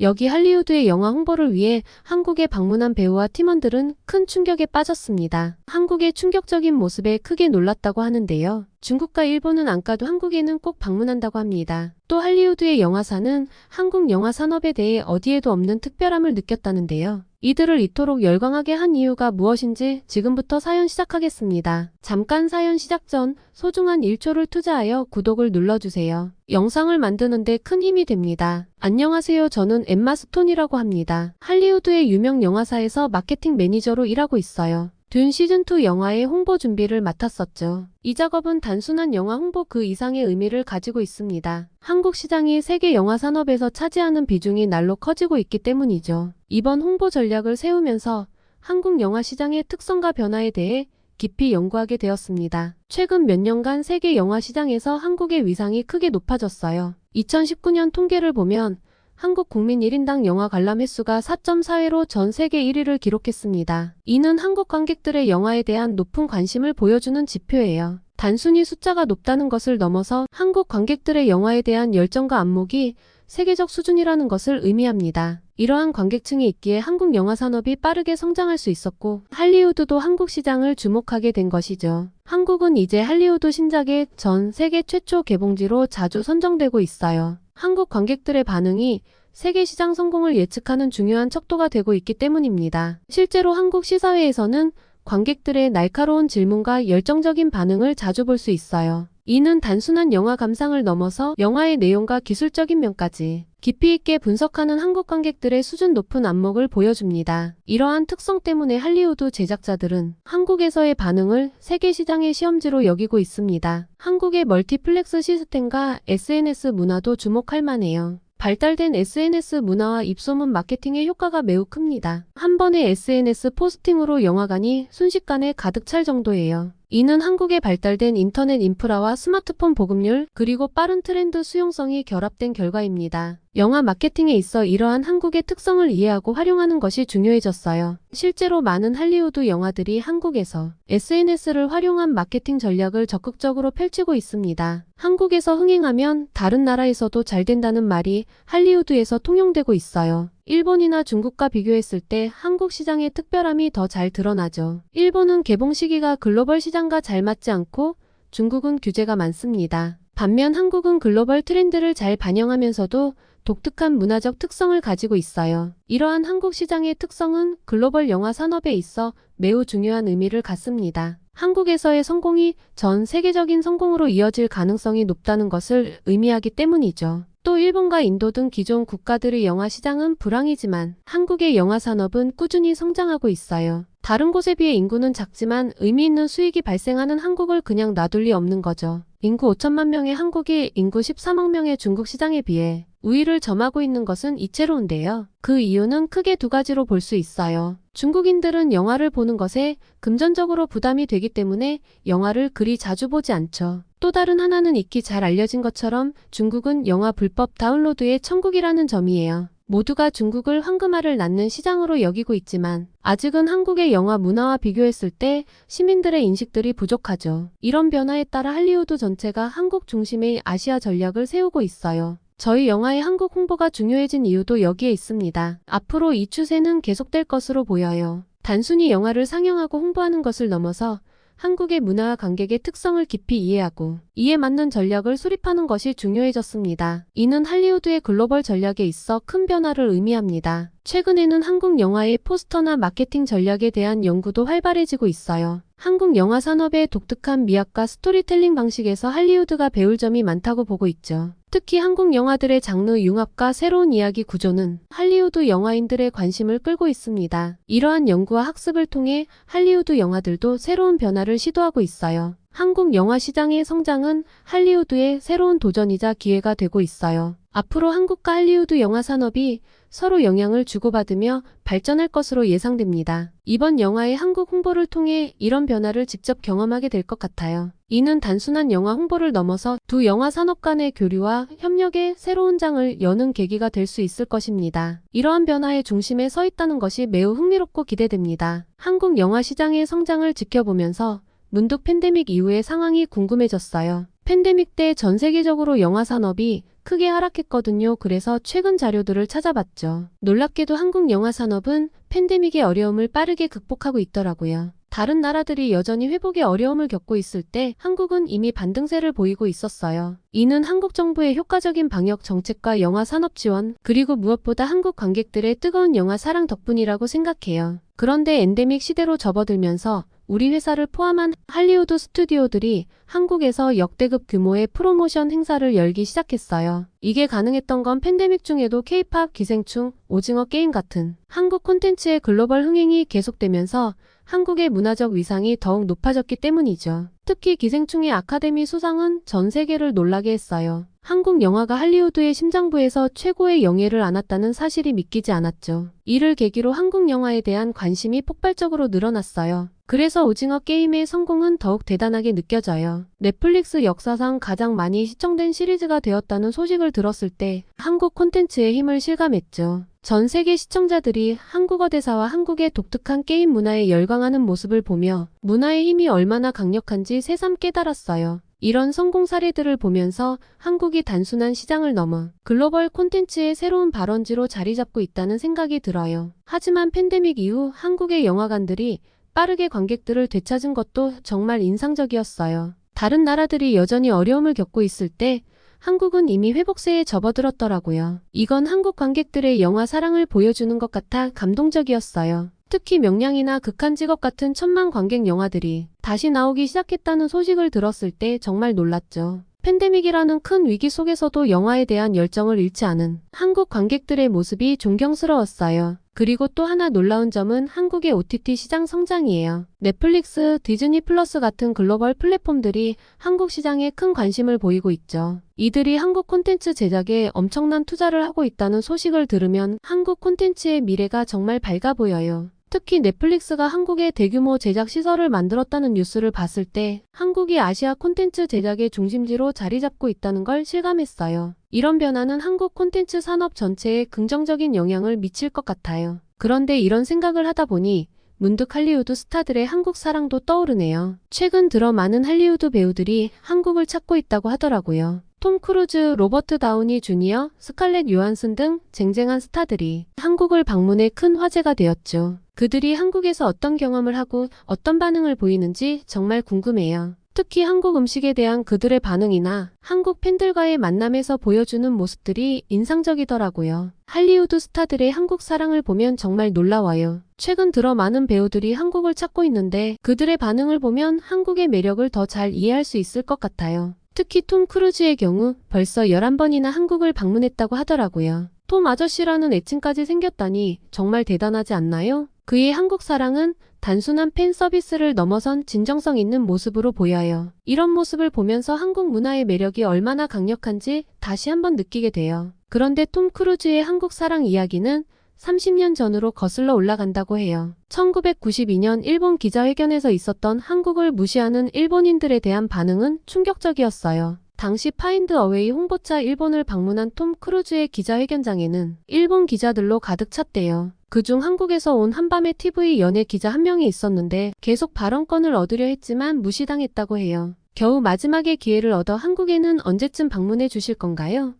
여기 할리우드의 영화 홍보를 위해 한국에 방문한 배우와 팀원들은 큰 충격에 빠졌습니다. 한국의 충격적인 모습에 크게 놀랐다고 하는데요. 중국과 일본은 안 가도 한국에는 꼭 방문한다고 합니다. 또 할리우드의 영화사는 한국 영화 산업에 대해 어디에도 없는 특별함을 느꼈다는데요. 이들을 이토록 열광하게 한 이유가 무엇인지 지금부터 사연 시작하겠습니다. 잠깐 사연 시작 전 소중한 1초를 투자하여 구독을 눌러주세요. 영상을 만드는데 큰 힘이 됩니다. 안녕하세요. 저는 엠마 스톤이라고 합니다. 할리우드의 유명 영화사에서 마케팅 매니저로 일하고 있어요. 듄 시즌2 영화의 홍보 준비를 맡았었죠. 이 작업은 단순한 영화 홍보 그 이상의 의미를 가지고 있습니다. 한국 시장이 세계 영화 산업에서 차지하는 비중이 날로 커지고 있기 때문이죠. 이번 홍보 전략을 세우면서 한국 영화 시장의 특성과 변화에 대해 깊이 연구하게 되었습니다. 최근 몇 년간 세계 영화 시장에서 한국의 위상이 크게 높아졌어요. 2019년 통계를 보면 한국 국민 1인당 영화 관람 횟수가 4.4회로 전 세계 1위를 기록했습니다. 이는 한국 관객들의 영화에 대한 높은 관심을 보여주는 지표예요. 단순히 숫자가 높다는 것을 넘어서 한국 관객들의 영화에 대한 열정과 안목이 세계적 수준이라는 것을 의미합니다. 이러한 관객층이 있기에 한국 영화 산업이 빠르게 성장할 수 있었고 할리우드도 한국 시장을 주목하게 된 것이죠. 한국은 이제 할리우드 신작의 전 세계 최초 개봉지로 자주 선정되고 있어요. 한국 관객들의 반응이 세계 시장 성공을 예측하는 중요한 척도가 되고 있기 때문입니다. 실제로 한국 시사회에서는 관객들의 날카로운 질문과 열정적인 반응을 자주 볼 수 있어요. 이는 단순한 영화 감상을 넘어서 영화의 내용과 기술적인 면까지 깊이 있게 분석하는 한국 관객들의 수준 높은 안목을 보여줍니다. 이러한 특성 때문에 할리우드 제작자들은 한국에서의 반응을 세계 시장의 시험지로 여기고 있습니다. 한국의 멀티플렉스 시스템과 SNS 문화도 주목할 만해요. 발달된 SNS 문화와 입소문 마케팅의 효과가 매우 큽니다. 한 번의 SNS 포스팅으로 영화관이 순식간에 가득 찰 정도예요. 이는 한국의 발달된 인터넷 인프라와 스마트폰 보급률, 그리고 빠른 트렌드 수용성이 결합된 결과입니다. 영화 마케팅에 있어 이러한 한국의 특성을 이해하고 활용하는 것이 중요해졌어요. 실제로 많은 할리우드 영화들이 한국에서 SNS를 활용한 마케팅 전략을 적극적으로 펼치고 있습니다. 한국에서 흥행하면 다른 나라에서도 잘 된다는 말이 할리우드에서 통용되고 있어요. 일본이나 중국과 비교했을 때 한국 시장의 특별함이 더 잘 드러나죠. 일본은 개봉 시기가 글로벌 시장과 잘 맞지 않고 중국은 규제가 많습니다. 반면 한국은 글로벌 트렌드를 잘 반영하면서도 독특한 문화적 특성을 가지고 있어요. 이러한 한국 시장의 특성은 글로벌 영화 산업에 있어 매우 중요한 의미를 갖습니다. 한국에서의 성공이 전 세계적인 성공으로 이어질 가능성이 높다는 것을 의미하기 때문이죠. 또 일본과 인도 등 기존 국가들의 영화 시장은 불황이지만 한국의 영화 산업은 꾸준히 성장하고 있어요. 다른 곳에 비해 인구는 작지만 의미 있는 수익이 발생하는 한국을 그냥 놔둘 리 없는 거죠. 인구 5천만 명의 한국이 인구 13억 명의 중국 시장에 비해 우위를 점하고 있는 것은 이채로운데요. 그 이유는 크게 두 가지로 볼 수 있어요. 중국인들은 영화를 보는 것에 금전적으로 부담이 되기 때문에 영화를 그리 자주 보지 않죠. 또 다른 하나는 익히 잘 알려진 것처럼 중국은 영화 불법 다운로드의 천국이라는 점이에요. 모두가 중국을 황금알을 낳는 시장으로 여기고 있지만 아직은 한국의 영화 문화와 비교했을 때 시민들의 인식들이 부족하죠. 이런 변화에 따라 할리우드 전체가 한국 중심의 아시아 전략을 세우고 있어요. 저희 영화의 한국 홍보가 중요해진 이유도 여기에 있습니다. 앞으로 이 추세는 계속될 것으로 보여요. 단순히 영화를 상영하고 홍보하는 것을 넘어서 한국의 문화와 관객의 특성을 깊이 이해하고 이에 맞는 전략을 수립하는 것이 중요해졌습니다. 이는 할리우드의 글로벌 전략에 있어 큰 변화를 의미합니다. 최근에는 한국 영화의 포스터나 마케팅 전략에 대한 연구도 활발해지고 있어요. 한국 영화 산업의 독특한 미학과 스토리텔링 방식에서 할리우드가 배울 점이 많다고 보고 있죠. 특히 한국 영화들의 장르 융합과 새로운 이야기 구조는 할리우드 영화인들의 관심을 끌고 있습니다. 이러한 연구와 학습을 통해 할리우드 영화들도 새로운 변화를 시도하고 있어요. 한국 영화 시장의 성장은 할리우드의 새로운 도전이자 기회가 되고 있어요. 앞으로 한국과 할리우드 영화 산업이 서로 영향을 주고받으며 발전할 것으로 예상됩니다. 이번 영화의 한국 홍보를 통해 이런 변화를 직접 경험하게 될 것 같아요. 이는 단순한 영화 홍보를 넘어서 두 영화 산업 간의 교류와 협력의 새로운 장을 여는 계기가 될 수 있을 것입니다. 이러한 변화의 중심에 서 있다는 것이 매우 흥미롭고 기대됩니다. 한국 영화 시장의 성장을 지켜보면서 문득 팬데믹 이후의 상황이 궁금해졌어요. 팬데믹 때 전 세계적으로 영화 산업이 크게 하락했거든요. 그래서 최근 자료들을 찾아봤죠. 놀랍게도 한국 영화 산업은 팬데믹의 어려움을 빠르게 극복하고 있더라고요. 다른 나라들이 여전히 회복의 어려움을 겪고 있을 때 한국은 이미 반등세를 보이고 있었어요. 이는 한국 정부의 효과적인 방역 정책과 영화 산업 지원, 그리고 무엇보다 한국 관객들의 뜨거운 영화 사랑 덕분이라고 생각해요. 그런데 엔데믹 시대로 접어들면서 우리 회사를 포함한 할리우드 스튜디오들이 한국에서 역대급 규모의 프로모션 행사를 열기 시작했어요. 이게 가능했던 건 팬데믹 중에도 K-팝, 기생충, 오징어 게임 같은 한국 콘텐츠의 글로벌 흥행이 계속되면서 한국의 문화적 위상이 더욱 높아졌기 때문이죠. 특히 기생충의 아카데미 수상은 전 세계를 놀라게 했어요. 한국 영화가 할리우드의 심장부에서 최고의 영예를 안았다는 사실이 믿기지 않았죠. 이를 계기로 한국 영화에 대한 관심이 폭발적으로 늘어났어요. 그래서 오징어 게임의 성공은 더욱 대단하게 느껴져요. 넷플릭스 역사상 가장 많이 시청된 시리즈가 되었다는 소식을 들었을 때 한국 콘텐츠의 힘을 실감했죠. 전 세계 시청자들이 한국어 대사와 한국의 독특한 게임 문화에 열광하는 모습을 보며 문화의 힘이 얼마나 강력한지 새삼 깨달았어요. 이런 성공 사례들을 보면서 한국이 단순한 시장을 넘어 글로벌 콘텐츠의 새로운 발원지로 자리 잡고 있다는 생각이 들어요. 하지만 팬데믹 이후 한국의 영화관들이 빠르게 관객들을 되찾은 것도 정말 인상적이었어요. 다른 나라들이 여전히 어려움을 겪고 있을 때 한국은 이미 회복세에 접어들었더라고요. 이건 한국 관객들의 영화 사랑을 보여주는 것 같아 감동적이었어요. 특히 명량이나 극한직업 같은 천만 관객 영화들이 다시 나오기 시작했다는 소식을 들었을 때 정말 놀랐죠. 팬데믹이라는 큰 위기 속에서도 영화에 대한 열정을 잃지 않은 한국 관객들의 모습이 존경스러웠어요. 그리고 또 하나 놀라운 점은 한국의 OTT 시장 성장이에요. 넷플릭스, 디즈니 플러스 같은 글로벌 플랫폼들이 한국 시장에 큰 관심을 보이고 있죠. 이들이 한국 콘텐츠 제작에 엄청난 투자를 하고 있다는 소식을 들으면 한국 콘텐츠의 미래가 정말 밝아 보여요. 특히 넷플릭스가 한국에 대규모 제작 시설을 만들었다는 뉴스를 봤을 때 한국이 아시아 콘텐츠 제작의 중심지로 자리 잡고 있다는 걸 실감했어요. 이런 변화는 한국 콘텐츠 산업 전체에 긍정적인 영향을 미칠 것 같아요. 그런데 이런 생각을 하다 보니 문득 할리우드 스타들의 한국 사랑도 떠오르네요. 최근 들어 많은 할리우드 배우들이 한국을 찾고 있다고 하더라고요. 톰 크루즈, 로버트 다우니 주니어, 스칼렛 요한슨 등 쟁쟁한 스타들이 한국을 방문해 큰 화제가 되었죠. 그들이 한국에서 어떤 경험을 하고 어떤 반응을 보이는지 정말 궁금해요. 특히 한국 음식에 대한 그들의 반응이나 한국 팬들과의 만남에서 보여주는 모습들이 인상적이더라고요. 할리우드 스타들의 한국 사랑을 보면 정말 놀라워요. 최근 들어 많은 배우들이 한국을 찾고 있는데 그들의 반응을 보면 한국의 매력을 더 잘 이해할 수 있을 것 같아요. 특히 톰 크루즈의 경우 벌써 11번이나 한국을 방문했다고 하더라고요. 톰 아저씨라는 애칭까지 생겼다니 정말 대단하지 않나요? 그의 한국 사랑은 단순한 팬 서비스를 넘어선 진정성 있는 모습으로 보여요. 이런 모습을 보면서 한국 문화의 매력이 얼마나 강력한지 다시 한번 느끼게 돼요. 그런데 톰 크루즈의 한국 사랑 이야기는 30년 전으로 거슬러 올라간다고 해요. 1992년 일본 기자회견에서 있었던 한국을 무시하는 일본인들에 대한 반응은 충격적이었어요. 당시 파인드 어웨이 홍보차 일본을 방문한 톰 크루즈의 기자회견장에는 일본 기자들로 가득 찼대요. 그중 한국에서 온 한밤의 TV 연예 기자 한 명이 있었는데 계속 발언권을 얻으려 했지만 무시당했다고 해요. 겨우 마지막에 기회를 얻어 한국에는 언제쯤 방문해 주실 건가요?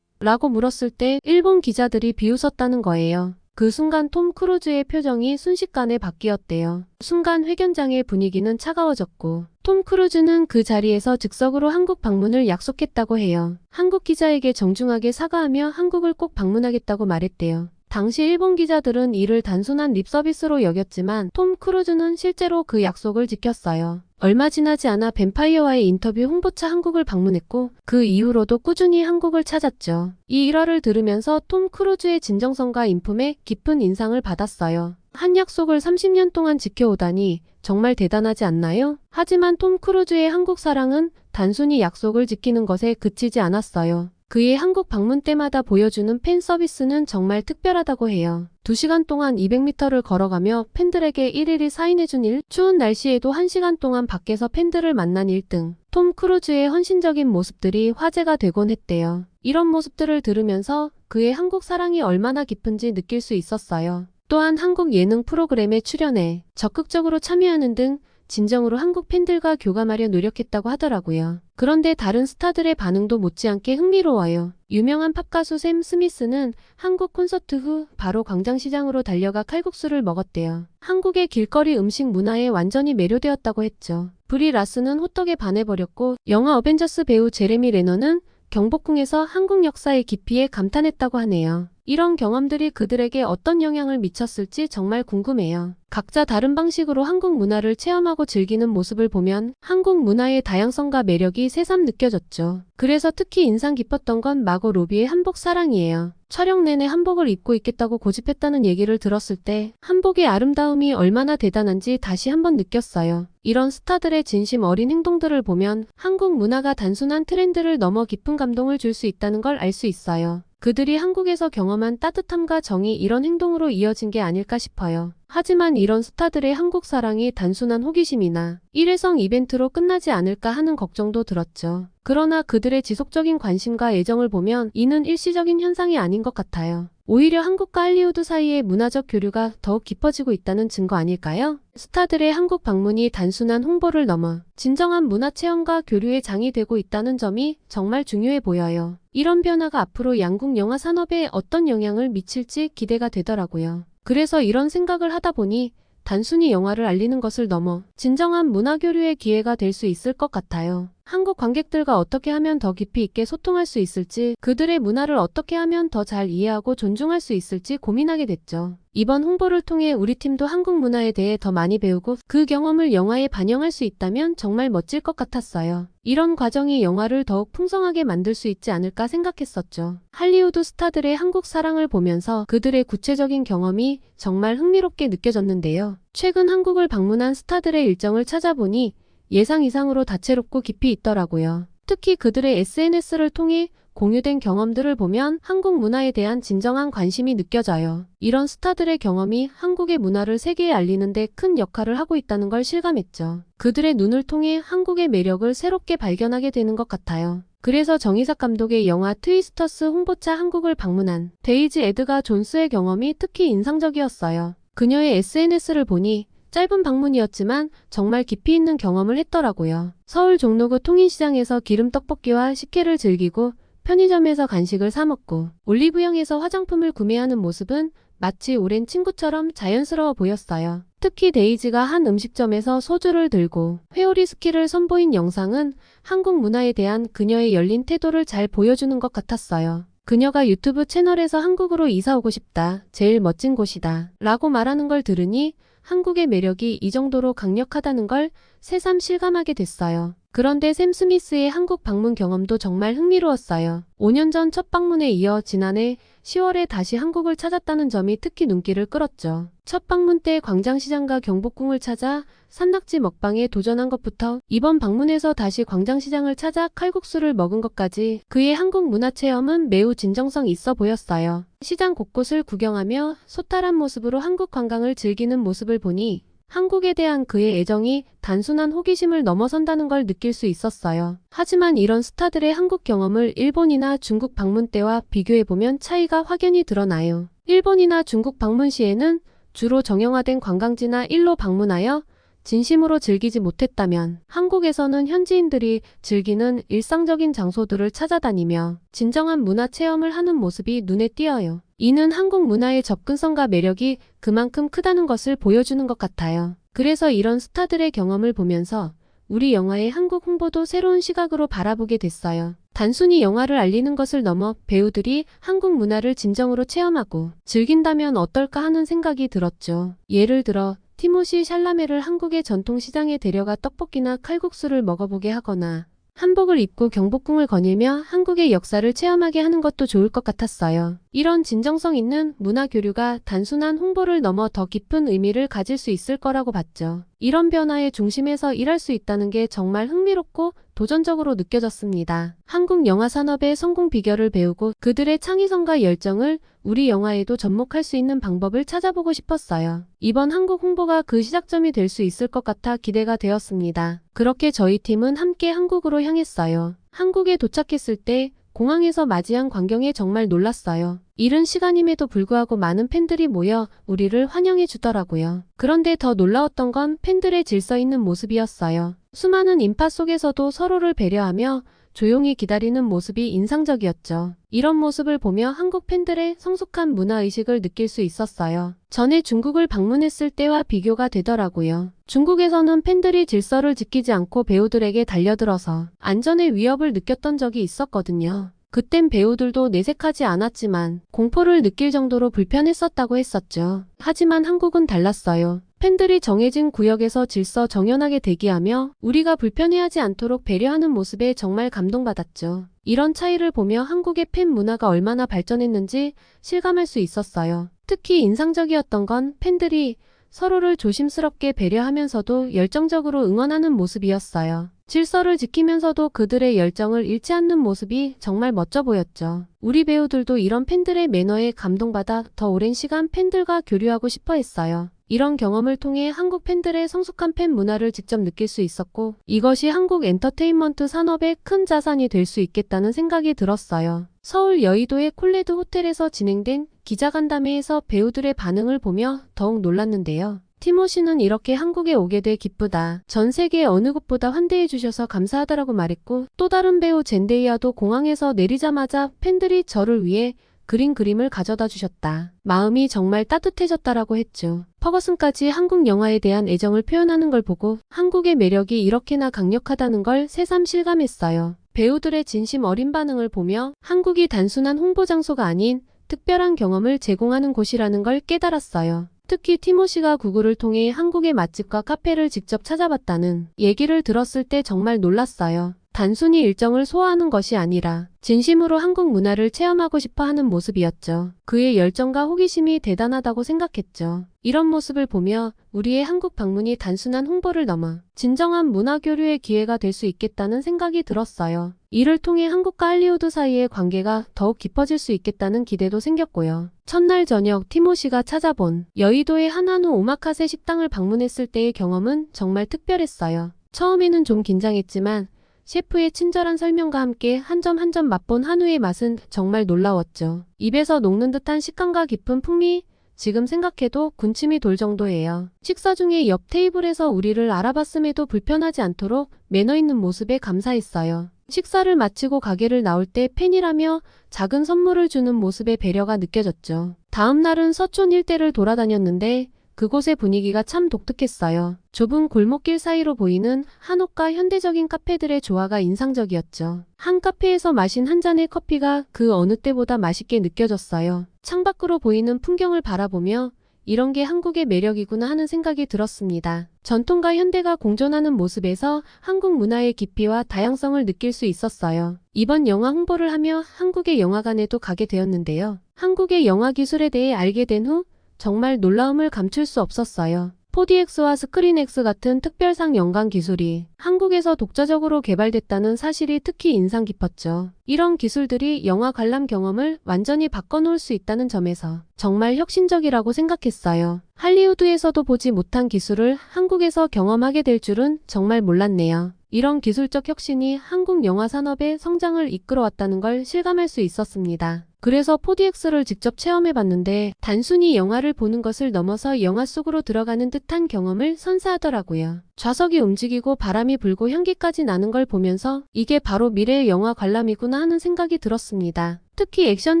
라고 물었을 때 일본 기자들이 비웃었다는 거예요. 그 순간 톰 크루즈의 표정이 순식간에 바뀌었대요. 순간 회견장의 분위기는 차가워졌고 톰 크루즈는 그 자리에서 즉석으로 한국 방문을 약속했다고 해요. 한국 기자에게 정중하게 사과하며 한국을 꼭 방문하겠다고 말했대요. 당시 일본 기자들은 이를 단순한 립서비스로 여겼지만 톰 크루즈는 실제로 그 약속을 지켰어요. 얼마 지나지 않아 뱀파이어와의 인터뷰 홍보차 한국을 방문했고 그 이후로도 꾸준히 한국을 찾았죠. 이 일화를 들으면서 톰 크루즈의 진정성과 인품에 깊은 인상을 받았어요. 한 약속을 30년 동안 지켜오다니 정말 대단하지 않나요? 하지만 톰 크루즈의 한국 사랑은 단순히 약속을 지키는 것에 그치지 않았어요. 그의 한국 방문 때마다 보여주는 팬 서비스는 정말 특별하다고 해요. 2시간 동안 200m를 걸어가며 팬들에게 일일이 사인해준 일, 추운 날씨에도 1시간 동안 밖에서 팬들을 만난 일 등 톰 크루즈의 헌신적인 모습들이 화제가 되곤 했대요. 이런 모습들을 들으면서 그의 한국 사랑이 얼마나 깊은지 느낄 수 있었어요. 또한 한국 예능 프로그램에 출연해 적극적으로 참여하는 등 진정으로 한국 팬들과 교감하려 노력했다고 하더라고요. 그런데 다른 스타들의 반응도 못지않게 흥미로워요. 유명한 팝가수 샘 스미스는 한국 콘서트 후 바로 광장시장으로 달려가 칼국수를 먹었대요. 한국의 길거리 음식 문화에 완전히 매료되었다고 했죠. 브리 라스는 호떡에 반해버렸고, 영화 어벤져스 배우 제레미 레너는 경복궁에서 한국 역사의 깊이에 감탄했다고 하네요. 이런 경험들이 그들에게 어떤 영향을 미쳤을지 정말 궁금해요. 각자 다른 방식으로 한국 문화를 체험하고 즐기는 모습을 보면 한국 문화의 다양성과 매력이 새삼 느껴졌죠. 그래서 특히 인상 깊었던 건 마고 로비의 한복 사랑이에요. 촬영 내내 한복을 입고 있겠다고 고집했다는 얘기를 들었을 때 한복의 아름다움이 얼마나 대단한지 다시 한번 느꼈어요. 이런 스타들의 진심 어린 행동들을 보면 한국 문화가 단순한 트렌드를 넘어 깊은 감동을 줄 수 있다는 걸 알 수 있어요. 그들이 한국에서 경험한 따뜻함과 정이 이런 행동으로 이어진 게 아닐까 싶어요. 하지만 이런 스타들의 한국 사랑이 단순한 호기심이나 일회성 이벤트로 끝나지 않을까 하는 걱정도 들었죠. 그러나 그들의 지속적인 관심과 애정을 보면 이는 일시적인 현상이 아닌 것 같아요. 오히려 한국과 할리우드 사이의 문화적 교류가 더욱 깊어지고 있다는 증거 아닐까요? 스타들의 한국 방문이 단순한 홍보를 넘어 진정한 문화 체험과 교류의 장이 되고 있다는 점이 정말 중요해 보여요. 이런 변화가 앞으로 양국 영화 산업에 어떤 영향을 미칠지 기대가 되더라고요. 그래서 이런 생각을 하다 보니 단순히 영화를 알리는 것을 넘어 진정한 문화 교류의 기회가 될 수 있을 것 같아요. 한국 관객들과 어떻게 하면 더 깊이 있게 소통할 수 있을지, 그들의 문화를 어떻게 하면 더 잘 이해하고 존중할 수 있을지 고민하게 됐죠. 이번 홍보를 통해 우리 팀도 한국 문화에 대해 더 많이 배우고 그 경험을 영화에 반영할 수 있다면 정말 멋질 것 같았어요. 이런 과정이 영화를 더욱 풍성하게 만들 수 있지 않을까 생각했었죠. 할리우드 스타들의 한국 사랑을 보면서 그들의 구체적인 경험이 정말 흥미롭게 느껴졌는데요. 최근 한국을 방문한 스타들의 일정을 찾아보니 예상 이상으로 다채롭고 깊이 있더라고요. 특히 그들의 SNS를 통해 공유된 경험들을 보면 한국 문화에 대한 진정한 관심이 느껴져요. 이런 스타들의 경험이 한국의 문화를 세계에 알리는 데 큰 역할을 하고 있다는 걸 실감했죠. 그들의 눈을 통해 한국의 매력을 새롭게 발견하게 되는 것 같아요. 그래서 정이삭 감독의 영화 트위스터스 홍보차 한국을 방문한 데이지 에드가 존스의 경험이 특히 인상적이었어요. 그녀의 SNS를 보니 짧은 방문이었지만 정말 깊이 있는 경험을 했더라고요. 서울 종로구 통인시장에서 기름떡볶이와 식혜를 즐기고 편의점에서 간식을 사 먹고 올리브영에서 화장품을 구매하는 모습은 마치 오랜 친구처럼 자연스러워 보였어요. 특히 데이지가 한 음식점에서 소주를 들고 회오리 스키를 선보인 영상은 한국 문화에 대한 그녀의 열린 태도를 잘 보여주는 것 같았어요. 그녀가 유튜브 채널에서 한국으로 이사 오고 싶다, 제일 멋진 곳이다 라고 말하는 걸 들으니 한국의 매력이 이 정도로 강력하다는 걸 새삼 실감하게 됐어요. 그런데 샘 스미스의 한국 방문 경험도 정말 흥미로웠어요. 5년 전 첫 방문에 이어 지난해 10월에 다시 한국을 찾았다는 점이 특히 눈길을 끌었죠. 첫 방문 때 광장시장과 경복궁을 찾아 산낙지 먹방에 도전한 것부터 이번 방문에서 다시 광장시장을 찾아 칼국수를 먹은 것까지 그의 한국 문화 체험은 매우 진정성 있어 보였어요. 시장 곳곳을 구경하며 소탈한 모습으로 한국 관광을 즐기는 모습을 보니 한국에 대한 그의 애정이 단순한 호기심을 넘어선다는 걸 느낄 수 있었어요. 하지만 이런 스타들의 한국 경험을 일본이나 중국 방문 때와 비교해보면 차이가 확연히 드러나요. 일본이나 중국 방문 시에는 주로 정형화된 관광지나 일로 방문하여 진심으로 즐기지 못했다면 한국에서는 현지인들이 즐기는 일상적인 장소들을 찾아다니며 진정한 문화 체험을 하는 모습이 눈에 띄어요. 이는 한국 문화의 접근성과 매력이 그만큼 크다는 것을 보여주는 것 같아요. 그래서 이런 스타들의 경험을 보면서 우리 영화의 한국 홍보도 새로운 시각으로 바라보게 됐어요. 단순히 영화를 알리는 것을 넘어 배우들이 한국 문화를 진정으로 체험하고 즐긴다면 어떨까 하는 생각이 들었죠. 예를 들어 티모시 샬라메를 한국의 전통시장에 데려가 떡볶이나 칼국수를 먹어보게 하거나 한복을 입고 경복궁을 거닐며 한국의 역사를 체험하게 하는 것도 좋을 것 같았어요. 이런 진정성 있는 문화 교류가 단순한 홍보를 넘어 더 깊은 의미를 가질 수 있을 거라고 봤죠. 이런 변화의 중심에서 일할 수 있다는 게 정말 흥미롭고 도전적으로 느껴졌습니다. 한국 영화 산업의 성공 비결을 배우고 그들의 창의성과 열정을 우리 영화에도 접목할 수 있는 방법을 찾아보고 싶었어요. 이번 한국 홍보가 그 시작점이 될 수 있을 것 같아 기대가 되었습니다. 그렇게 저희 팀은 함께 한국으로 향했어요. 한국에 도착했을 때 공항에서 맞이한 광경에 정말 놀랐어요. 이른 시간임에도 불구하고 많은 팬들이 모여 우리를 환영해 주더라고요. 그런데 더 놀라웠던 건 팬들의 질서 있는 모습이었어요. 수많은 인파 속에서도 서로를 배려하며 조용히 기다리는 모습이 인상적이었죠. 이런 모습을 보며 한국 팬들의 성숙한 문화의식을 느낄 수 있었어요. 전에 중국을 방문했을 때와 비교가 되더라고요. 중국에서는 팬들이 질서를 지키지 않고 배우들에게 달려들어서 안전의 위협을 느꼈던 적이 있었거든요. 그땐 배우들도 내색하지 않았지만 공포를 느낄 정도로 불편했었다고 했었죠. 하지만 한국은 달랐어요. 팬들이 정해진 구역에서 질서 정연하게 대기하며 우리가 불편해하지 않도록 배려하는 모습에 정말 감동받았죠. 이런 차이를 보며 한국의 팬 문화가 얼마나 발전했는지 실감할 수 있었어요. 특히 인상적이었던 건 팬들이 서로를 조심스럽게 배려하면서도 열정적으로 응원하는 모습이었어요. 질서를 지키면서도 그들의 열정을 잃지 않는 모습이 정말 멋져 보였죠. 우리 배우들도 이런 팬들의 매너에 감동받아 더 오랜 시간 팬들과 교류하고 싶어 했어요. 이런 경험을 통해 한국 팬들의 성숙한 팬 문화를 직접 느낄 수 있었고 이것이 한국 엔터테인먼트 산업의 큰 자산이 될 수 있겠다는 생각이 들었어요. 서울 여의도의 콜레드 호텔에서 진행된 기자간담회에서 배우들의 반응을 보며 더욱 놀랐는데요. 티모시는 이렇게 한국에 오게 돼 기쁘다. 전 세계 어느 곳보다 환대해 주셔서 감사하다라고 말했고 또 다른 배우 젠데이아도 공항에서 내리자마자 팬들이 저를 위해 그린 그림을 가져다 주셨다. 마음이 정말 따뜻해졌다라고 했죠. 퍼거슨까지 한국 영화에 대한 애정을 표현하는 걸 보고 한국의 매력이 이렇게나 강력하다는 걸 새삼 실감했어요. 배우들의 진심 어린 반응을 보며 한국이 단순한 홍보 장소가 아닌 특별한 경험을 제공하는 곳이라는 걸 깨달았어요. 특히 티모시가 구글을 통해 한국의 맛집과 카페를 직접 찾아봤다는 얘기를 들었을 때 정말 놀랐어요. 단순히 일정을 소화하는 것이 아니라 진심으로 한국 문화를 체험하고 싶어 하는 모습이었죠. 그의 열정과 호기심이 대단하다고 생각했죠. 이런 모습을 보며 우리의 한국 방문이 단순한 홍보를 넘어 진정한 문화 교류의 기회가 될 수 있겠다는 생각이 들었어요. 이를 통해 한국과 할리우드 사이의 관계가 더욱 깊어질 수 있겠다는 기대도 생겼고요. 첫날 저녁 티모시가 찾아본 여의도의 하나노 오마카세 식당을 방문했을 때의 경험은 정말 특별했어요. 처음에는 좀 긴장했지만 셰프의 친절한 설명과 함께 한 점 한 점 맛본 한우의 맛은 정말 놀라웠죠. 입에서 녹는 듯한 식감과 깊은 풍미, 지금 생각해도 군침이 돌 정도예요. 식사 중에 옆 테이블에서 우리를 알아봤음에도 불편하지 않도록 매너 있는 모습에 감사했어요. 식사를 마치고 가게를 나올 때 팬이라며 작은 선물을 주는 모습에 배려가 느껴졌죠. 다음 날은 서촌 일대를 돌아다녔는데 그곳의 분위기가 참 독특했어요. 좁은 골목길 사이로 보이는 한옥과 현대적인 카페들의 조화가 인상적이었죠. 한 카페에서 마신 한 잔의 커피가 그 어느 때보다 맛있게 느껴졌어요. 창밖으로 보이는 풍경을 바라보며 이런 게 한국의 매력이구나 하는 생각이 들었습니다. 전통과 현대가 공존하는 모습에서 한국 문화의 깊이와 다양성을 느낄 수 있었어요. 이번 영화 홍보를 하며 한국의 영화관에도 가게 되었는데요. 한국의 영화 기술에 대해 알게 된 후 정말 놀라움을 감출 수 없었어요. 4DX와 스크린X 같은 특별상 연관 기술이 한국에서 독자적으로 개발됐다는 사실이 특히 인상 깊었죠. 이런 기술들이 영화 관람 경험을 완전히 바꿔놓을 수 있다는 점에서 정말 혁신적이라고 생각했어요. 할리우드에서도 보지 못한 기술을 한국에서 경험하게 될 줄은 정말 몰랐네요. 이런 기술적 혁신이 한국 영화 산업의 성장을 이끌어왔다는 걸 실감할 수 있었습니다. 그래서 4DX를 직접 체험해봤는데 단순히 영화를 보는 것을 넘어서 영화 속으로 들어가는 듯한 경험을 선사하더라고요. 좌석이 움직이고 바람이 불고 향기까지 나는 걸 보면서 이게 바로 미래의 영화 관람이구나 하는 생각이 들었습니다. 특히 액션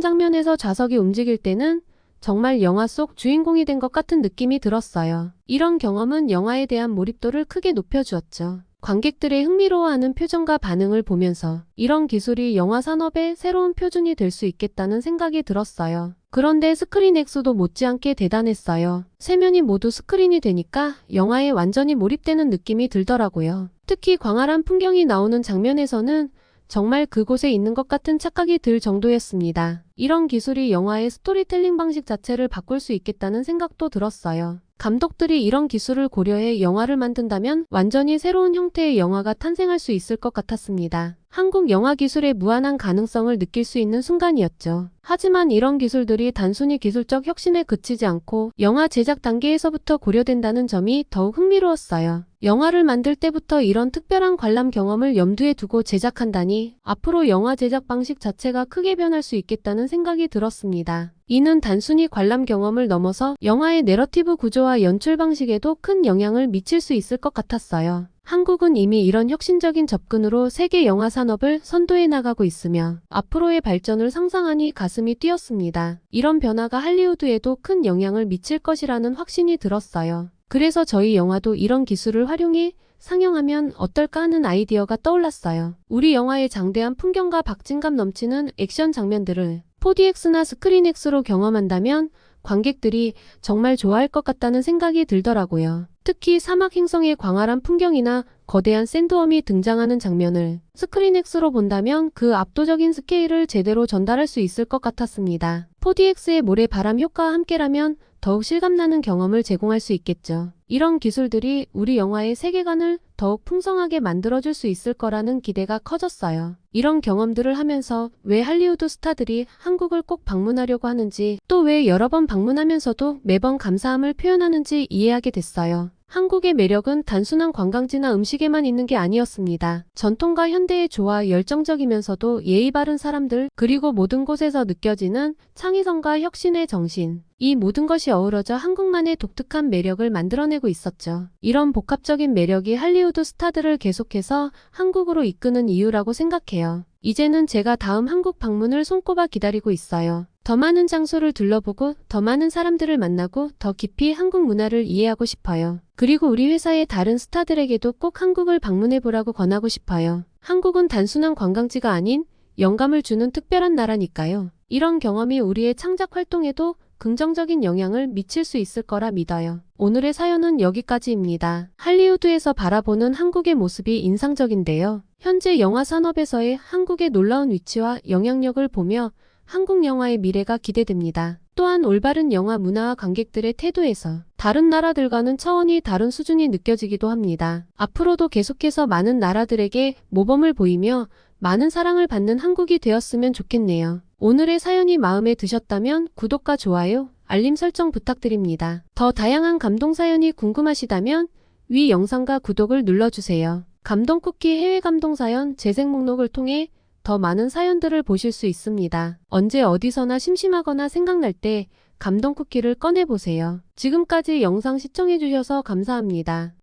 장면에서 좌석이 움직일 때는 정말 영화 속 주인공이 된 것 같은 느낌이 들었어요. 이런 경험은 영화에 대한 몰입도를 크게 높여주었죠. 관객들의 흥미로워하는 표정과 반응을 보면서 이런 기술이 영화 산업의 새로운 표준이 될 수 있겠다는 생각이 들었어요. 그런데 스크린X도 못지않게 대단했어요. 세면이 모두 스크린이 되니까 영화에 완전히 몰입되는 느낌이 들더라고요. 특히 광활한 풍경이 나오는 장면에서는 정말 그곳에 있는 것 같은 착각이 들 정도였습니다. 이런 기술이 영화의 스토리텔링 방식 자체를 바꿀 수 있겠다는 생각도 들었어요. 감독들이 이런 기술을 고려해 영화를 만든다면 완전히 새로운 형태의 영화가 탄생할 수 있을 것 같았습니다. 한국 영화 기술의 무한한 가능성을 느낄 수 있는 순간이었죠. 하지만 이런 기술들이 단순히 기술적 혁신에 그치지 않고 영화 제작 단계에서부터 고려된다는 점이 더욱 흥미로웠어요. 영화를 만들 때부터 이런 특별한 관람 경험을 염두에 두고 제작한다니 앞으로 영화 제작 방식 자체가 크게 변할 수 있겠다는 생각이 들었습니다. 이는 단순히 관람 경험을 넘어서 영화의 내러티브 구조와 연출 방식에도 큰 영향을 미칠 수 있을 것 같았어요. 한국은 이미 이런 혁신적인 접근으로 세계 영화 산업을 선도해 나가고 있으며 앞으로의 발전을 상상하니 가슴이 뛰었습니다. 이런 변화가 할리우드에도 큰 영향을 미칠 것이라는 확신이 들었어요. 그래서 저희 영화도 이런 기술을 활용해 상영하면 어떨까 하는 아이디어가 떠올랐어요. 우리 영화의 장대한 풍경과 박진감 넘치는 액션 장면들을 4DX나 스크린X로 경험한다면 관객들이 정말 좋아할 것 같다는 생각이 들더라고요. 특히 사막 행성의 광활한 풍경이나 거대한 샌드웜이 등장하는 장면을 스크린X로 본다면 그 압도적인 스케일을 제대로 전달할 수 있을 것 같았습니다. 4DX의 모래바람 효과와 함께라면 더욱 실감나는 경험을 제공할 수 있겠죠. 이런 기술들이 우리 영화의 세계관을 더욱 풍성하게 만들어줄 수 있을 거라는 기대가 커졌어요. 이런 경험들을 하면서 왜 할리우드 스타들이 한국을 꼭 방문하려고 하는지, 또 왜 여러 번 방문하면서도 매번 감사함을 표현하는지 이해하게 됐어요. 한국의 매력은 단순한 관광지나 음식에만 있는 게 아니었습니다. 전통과 현대의 조화, 열정적이면서도 예의 바른 사람들, 그리고 모든 곳에서 느껴지는 창의성과 혁신의 정신. 이 모든 것이 어우러져 한국만의 독특한 매력을 만들어내고 있었죠. 이런 복합적인 매력이 할리우드 스타들을 계속해서 한국으로 이끄는 이유라고 생각해요. 이제는 제가 다음 한국 방문을 손꼽아 기다리고 있어요. 더 많은 장소를 둘러보고 더 많은 사람들을 만나고 더 깊이 한국 문화를 이해하고 싶어요. 그리고 우리 회사의 다른 스타들에게도 꼭 한국을 방문해보라고 권하고 싶어요. 한국은 단순한 관광지가 아닌 영감을 주는 특별한 나라니까요. 이런 경험이 우리의 창작 활동에도 긍정적인 영향을 미칠 수 있을 거라 믿어요. 오늘의 사연은 여기까지입니다. 할리우드에서 바라보는 한국의 모습이 인상적인데요. 현재 영화 산업에서의 한국의 놀라운 위치와 영향력을 보며 한국 영화의 미래가 기대됩니다. 또한 올바른 영화 문화와 관객들의 태도에서 다른 나라들과는 차원이 다른 수준이 느껴지기도 합니다. 앞으로도 계속해서 많은 나라들에게 모범을 보이며 많은 사랑을 받는 한국이 되었으면 좋겠네요. 오늘의 사연이 마음에 드셨다면 구독과 좋아요, 알림 설정 부탁드립니다. 더 다양한 감동 사연이 궁금하시다면 위 영상과 구독을 눌러주세요. 감동 쿠키 해외 감동 사연 재생 목록을 통해 더 많은 사연들을 보실 수 있습니다. 언제 어디서나 심심하거나 생각날 때 감동 쿠키를 꺼내보세요. 지금까지 영상 시청해주셔서 감사합니다.